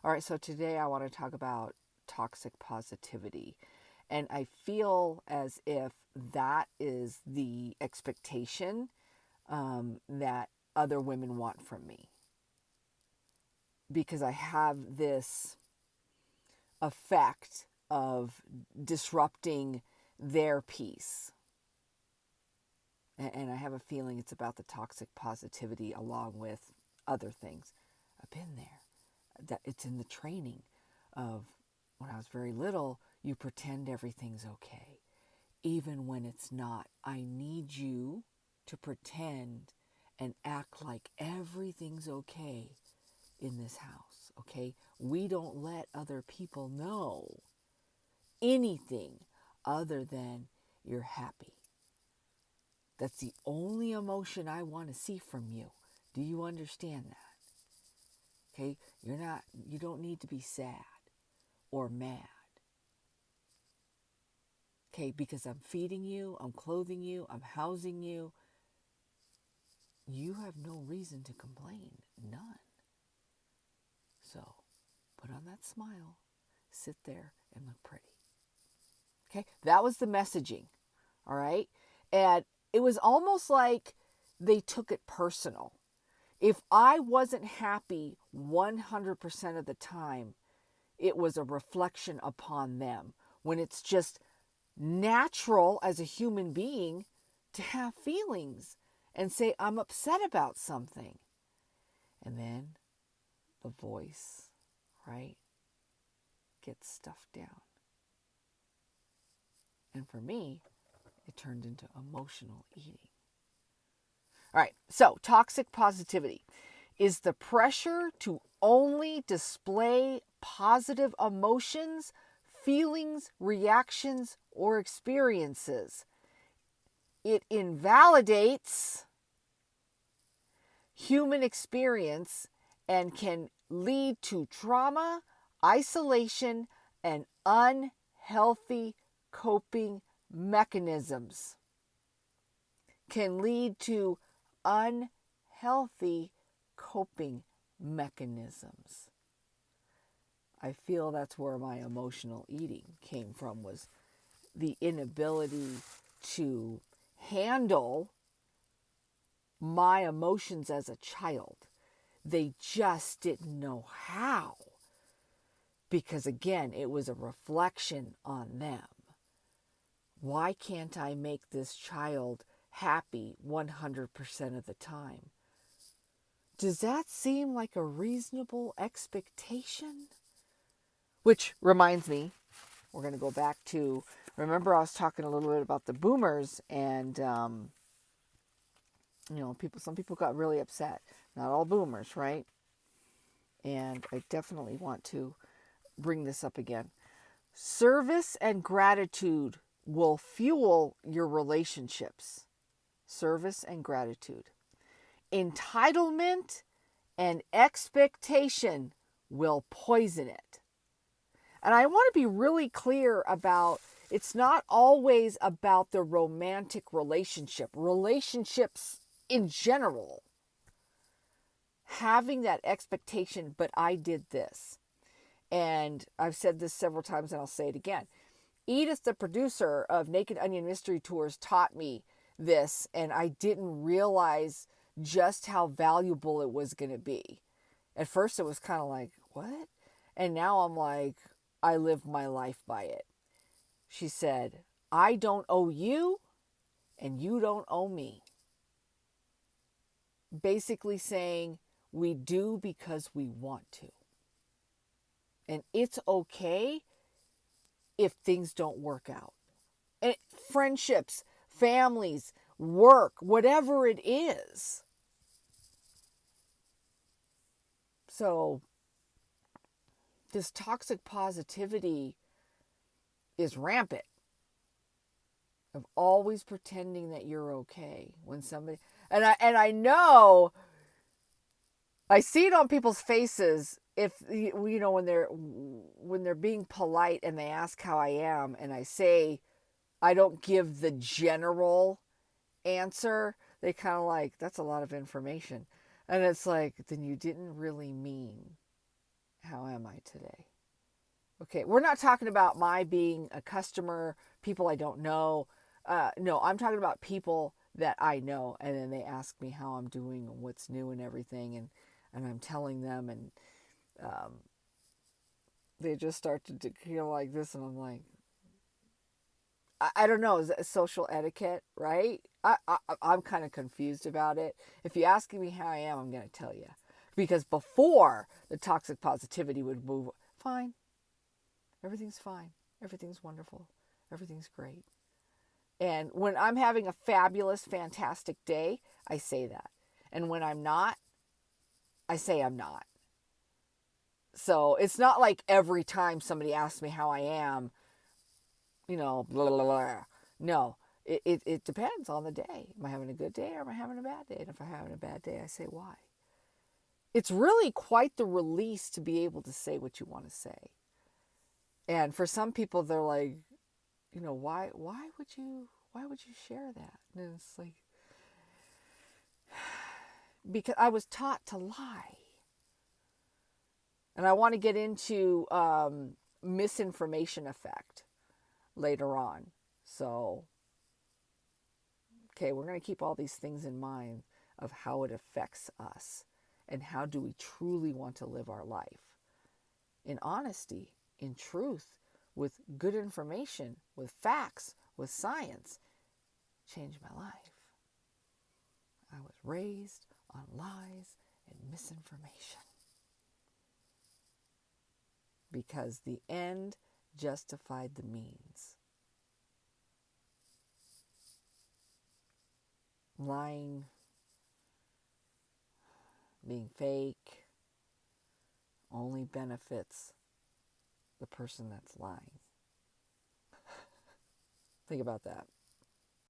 All right, so today I want to talk about toxic positivity. And I feel as if that is the expectation that other women want from me. Because I have this effect of disrupting their peace. And I have a feeling it's about the toxic positivity along with other things. I've been there. That it's in the training of when I was very little, you pretend everything's okay, even when it's not. I need you to pretend and act like everything's okay in this house, okay? We don't let other people know anything other than you're happy. That's the only emotion I want to see from you. Do you understand that? Okay? You don't need to be sad or mad. Okay, because I'm feeding you, I'm clothing you, I'm housing you. You have no reason to complain. None. So, put on that smile, sit there and look pretty. Okay, that was the messaging. All right? And it was almost like they took it personal. If I wasn't happy 100% of the time, it was a reflection upon them. When it's just natural as a human being to have feelings and say, I'm upset about something. And then the voice, right, gets stuffed down. And for me, it turned into emotional eating. All right, so toxic positivity is the pressure to only display positive emotions, feelings, reactions, or experiences. It invalidates human experience and can lead to trauma, isolation, and unhealthy coping mechanisms. Can lead to unhealthy coping mechanisms. I feel that's where my emotional eating came from, was the inability to handle my emotions as a child. They just didn't know how. Because again, it was a reflection on them. Why can't I make this child happy 100% of the time? Does that seem like a reasonable expectation? Which reminds me, we're going to go back to, remember I was talking a little bit about the boomers and, some people got really upset. Not all boomers, right? And I definitely want to bring this up again. Service and gratitude will fuel your relationships. Service and gratitude. Entitlement and expectation will poison it. And I want to be really clear about, it's not always about the romantic relationship. Relationships in general. Having that expectation, but I did this. And I've said this several times and I'll say it again. Edith, the producer of Naked Onion Mystery Tours, taught me this, and I didn't realize just how valuable it was going to be. At first it was kind of like, what? And now I'm like, I live my life by it. She said, I don't owe you and you don't owe me. Basically saying, we do because we want to. And it's okay if things don't work out. And friendships, families, work, whatever it is. So this toxic positivity is rampant, of always pretending that you're okay when somebody, and I know, I see it on people's faces, if when they're being polite and they ask how I am and I say I don't give the general answer, they kind of like, that's a lot of information. And it's like, then you didn't really mean how am I today? Okay, we're not talking about my being a customer, people I don't know. No, I'm talking about people that I know, and then they ask me how I'm doing and what's new and everything, and I'm telling them, and um, they just start to feel like this, and I'm like, I don't know, is it social etiquette, right? I'm kind of confused about it. If you ask me how I am, I'm going to tell you. Because before the toxic positivity would move, fine, everything's fine, everything's wonderful, everything's great. And when I'm having a fabulous, fantastic day, I say that. And when I'm not, I say I'm not. So it's not like every time somebody asks me how I am, blah, blah, blah. No, it depends on the day. Am I having a good day or am I having a bad day? And if I'm having a bad day, I say why. It's really quite the release to be able to say what you want to say. And for some people, they're like, why would you share that? And it's like, because I was taught to lie. And I want to get into misinformation effect later on. So, okay, we're going to keep all these things in mind of how it affects us and how do we truly want to live our life. In honesty, in truth, with good information, with facts, with science, changed my life. I was raised on lies and misinformation. Because the end justified the means. Lying, being fake, only benefits the person that's lying. Think about that.